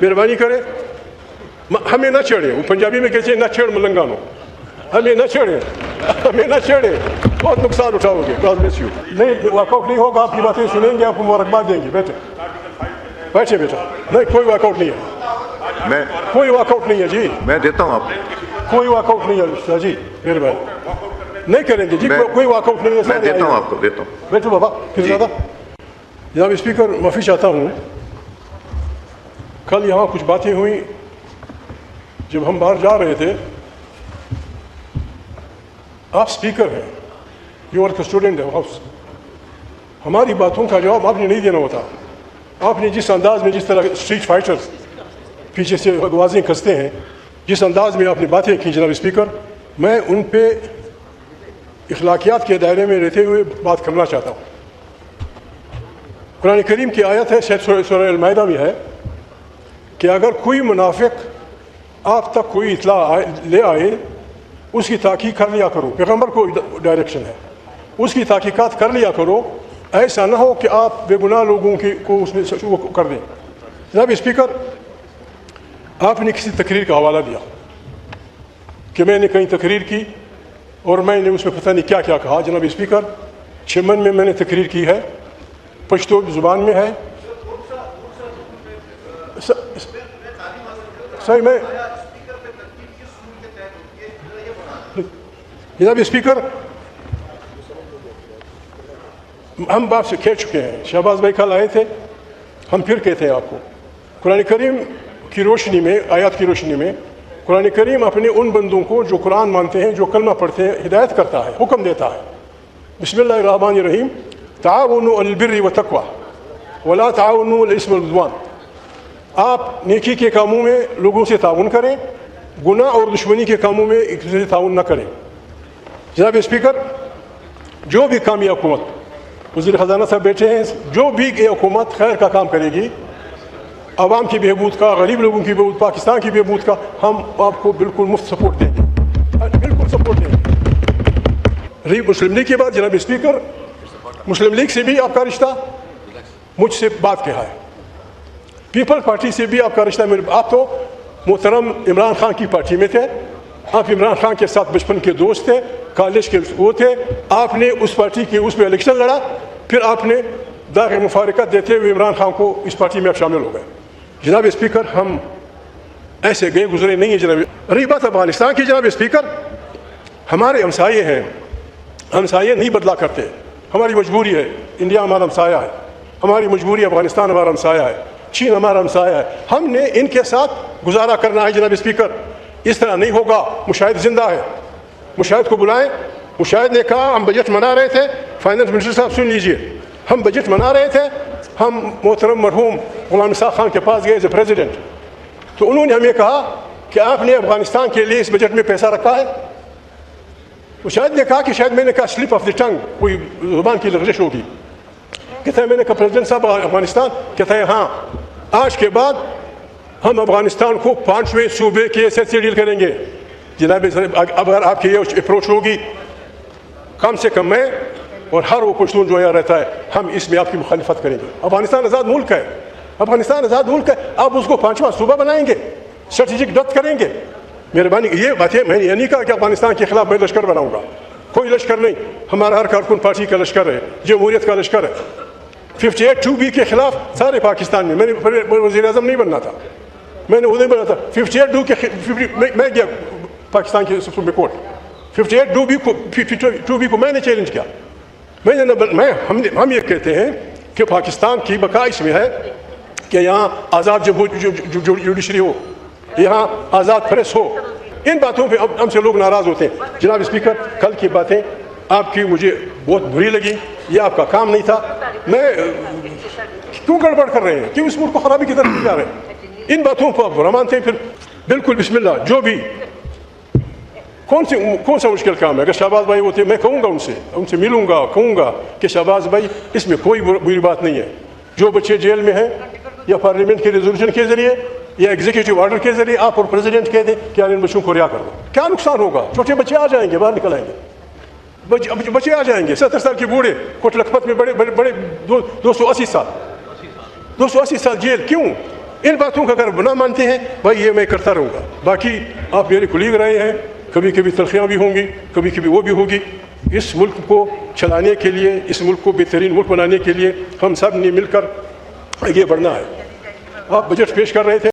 مہربانی کریں ہمیں نہ چھیڑیں. وہ پنجابی میں کہتے ہیں نہ چھیڑ ملنگانو. ہمیں نہ چھیڑیں, ہمیں نہ چھیڑیں, بہت نقصان اٹھاؤ گے. God bless you. نہیں واک آؤٹ نہیں ہوگا, آپ کی باتیں سنیں گے, آپ کو مبارکباد دیں گے. بیٹھے بیٹھے بیٹا. نہیں کوئی واک آؤٹ نہیں ہے, میں کوئی واک آؤٹ نہیں ہے جی, میں دیتا ہوں آپ کوئی واک آؤٹ نہیں ہے جی. مہربانی نہیں کریں گے جی, کوئی واک آؤٹ نہیں ہے. میں دیتا ہوں آپ کو, دیتا ہوں. بیٹھو بابا پھر زیادہ. جناب اسپیکر معافی چاہتا ہوں, کل یہاں کچھ باتیں ہوئیں جب ہم باہر جا رہے تھے. آپ اسپیکر ہیں, یو آر کسٹوڈنٹ ہاؤس. ہماری باتوں کا جواب آپ نے نہیں دینا ہوتا. آپ نے جس انداز میں, جس طرح اسٹریٹ فائٹرز پیچھے سے آوازیں کستے ہیں, جس انداز میں آپ نے باتیں کی جناب اسپیکر, میں ان پہ اخلاقیات کے دائرے میں رہتے ہوئے بات کرنا چاہتا ہوں. قرآن کریم کی آیت ہے, شاید سورہ المائدہ میں ہے, کہ اگر کوئی منافق آپ تک کوئی اطلاع لے آئے, اس کی تحقیق کر لیا کرو. پیغمبر کو ڈائریکشن ہے, اس کی تحقیقات کر لیا کرو. ایسا نہ ہو کہ آپ بے گناہ لوگوں کو اس میں وہ کر دیں. جناب اسپیکر, آپ نے کسی تقریر کا حوالہ دیا کہ میں نے کہیں تقریر کی اور میں نے اس میں پتہ نہیں کیا کیا کہا. جناب اسپیکر, چمن میں نے تقریر کی ہے, پشتو زبان میں ہے. صحیح میں جناب اسپیکر, ہم باپ سے کہہ چکے ہیں. شہباز بھائی کل آئے تھے, ہم پھر کہتے ہیں آپ کو, قرآن کریم کی روشنی میں, آیات کی روشنی میں, قرآن کریم اپنے ان بندوں کو جو قرآن مانتے ہیں, جو کلمہ پڑھتے ہیں, ہدایت کرتا ہے, حکم دیتا ہے. بسم اللہ الرحمن الرحیم, تعاونوا علی البر والتقوی ولا تعاونوا علی الاثم والعدوان. آپ نیکی کے کاموں میں لوگوں سے تعاون کریں, گناہ اور دشمنی کے کاموں میں ایک دوسرے سے تعاون نہ کریں. جناب اسپیکر, جو بھی کام یہ حکومت, وزیر خزانہ صاحب بیٹھے ہیں, جو بھی یہ حکومت خیر کا کام کرے گی, عوام کی بہبود کا, غریب لوگوں کی بہبود, پاکستان کی بہبود کا, ہم آپ کو بالکل مفت سپورٹ دیں گے, بالکل سپورٹ دیں گے. مسلم لیگ کی بات, جناب اسپیکر, مسلم لیگ سے بھی آپ کا رشتہ مجھ سے بات کیا ہے, پیپل پارٹی سے بھی آپ کا رشتہ. آپ تو محترم عمران خان کی پارٹی میں تھے, آپ عمران خان کے ساتھ بچپن کے دوست تھے, کالج کے وہ تھے. آپ نے اس پارٹی کے اس میں الیکشن لڑا, پھر آپ نے داغ مفارقت دیتے ہوئے عمران خان کو اس پارٹی میں آپ شامل ہو گئے. جناب اسپیکر, ہم ایسے گئے گزرے نہیں ہیں. جناب رہی بات افغانستان کی, جناب اسپیکر, ہمارے ہمسائے ہیں, ہمسائے نہیں بدلا کرتے. ہماری مجبوری ہے, انڈیا ہمارا ہمسایہ ہے, ہماری مجبوری, افغانستان ہمارا ہمسایہ ہے, چین ہمارا ہمسایہ ہے, ہم نے ان کے ساتھ گزارا کرنا ہے. جناب اسپیکر, اس طرح نہیں ہوگا. مشاہد زندہ ہے, مشاہد کو بلائیں. مشاہد نے کہا ہم بجٹ منا رہے تھے, فائنانس منسٹر صاحب سن لیجئے, ہم بجٹ منا رہے تھے, ہم محترم مرحوم غلام نثار خان کے پاس گئے ایز اے پریزیڈنٹ, تو انہوں نے ہمیں کہا کہ آپ نے افغانستان کے لیے اس بجٹ میں پیسہ رکھا ہے. مشاہد نے کہا کہ شاید میں نے کہا سلپ آف دی ٹنگ, کوئی زبان کی لغزش ہوگی. کہتا ہے میں نے کہا پریزیڈنٹ صاحب افغانستان, کہتا ہے ہاں, آج کے بعد ہم افغانستان کو 5ویں صوبے کے حیثیت سے ڈیل کریں گے. جناب اگر آپ کی یہ اپروچ ہوگی, کم سے کم میں اور ہر وہ پشتون جو یہاں رہتا ہے, ہم اس میں آپ کی مخالفت کریں گے. افغانستان آزاد ملک ہے, افغانستان آزاد ملک ہے, آپ اس کو 5واں صوبہ بنائیں گے, اسٹریٹجک ڈیپتھ کریں گے. مہربانی, یہ باتیں میں نے یہ نہیں کہا کہ افغانستان کے خلاف میں لشکر بناؤں گا, کوئی لشکر نہیں. ہمارا ہر کارکن پارٹی کا لشکر ہے, جمہوریت کا لشکر ہے. 58(2)B کے خلاف سارے پاکستان میں, میں نے وزیر اعظم نہیں بننا تھا, میں نے وہ نہیں بنا تھا. 58(2) کے میں گیا پاکستان کے سپریم کورٹ, 58(2)B کو میں نے چیلنج کیا. ہم یہ کہتے ہیں کہ پاکستان کی بقا اس میں ہے کہ یہاں آزاد جوڈیشری ہو, یہاں آزاد پریس ہو. ان باتوں پہ ہم سے لوگ ناراض ہوتے ہیں. جناب اسپیکر, کل کی باتیں آپ کی مجھے بہت بری لگی, یہ آپ کا کام نہیں تھا. میں کیوں گڑبڑ کر رہے ہیں, کیوں اس ملک کو خرابی کی طرف جا رہے ہیں؟ ان باتوں کو آپ برا مانتے ہیں. پھر بالکل بسم اللہ, جو بھی کون سا مشکل کام ہے. اگر شہباز بھائی ہوتے, میں کہوں گا ان سے ملوں گا, کہوں گا کہ شہباز بھائی اس میں کوئی بری بات نہیں ہے. جو بچے جیل میں ہیں, یا پارلیمنٹ کے ریزولوشن کے ذریعے یا ایگزیکٹو آرڈر کے ذریعے آپ اور پریزیڈنٹ کہہ دیں کہ ان بچوں کو رہا کر دو, کیا نقصان ہوگا؟ چھوٹے بچے آ جائیں گے, باہر نکل آئیں گے, بچے آ جائیں گے. 70 سال کے بوڑھے کوٹ لکھپت میں بڑے 280 سال جیل. کیوں ان باتوں کا اگر نہ مانتے ہیں بھائی یہ میں کرتا رہوں گا. باقی آپ میرے کولیگ رہے ہیں, کبھی کبھی تلخیاں بھی ہوں گی, کبھی کبھی وہ بھی ہوگی. اس ملک کو چلانے کے لیے, اس ملک کو بہترین ملک بنانے کے لیے ہم سب نے مل کر آگے بڑھنا ہے. آپ بجٹ پیش کر رہے تھے.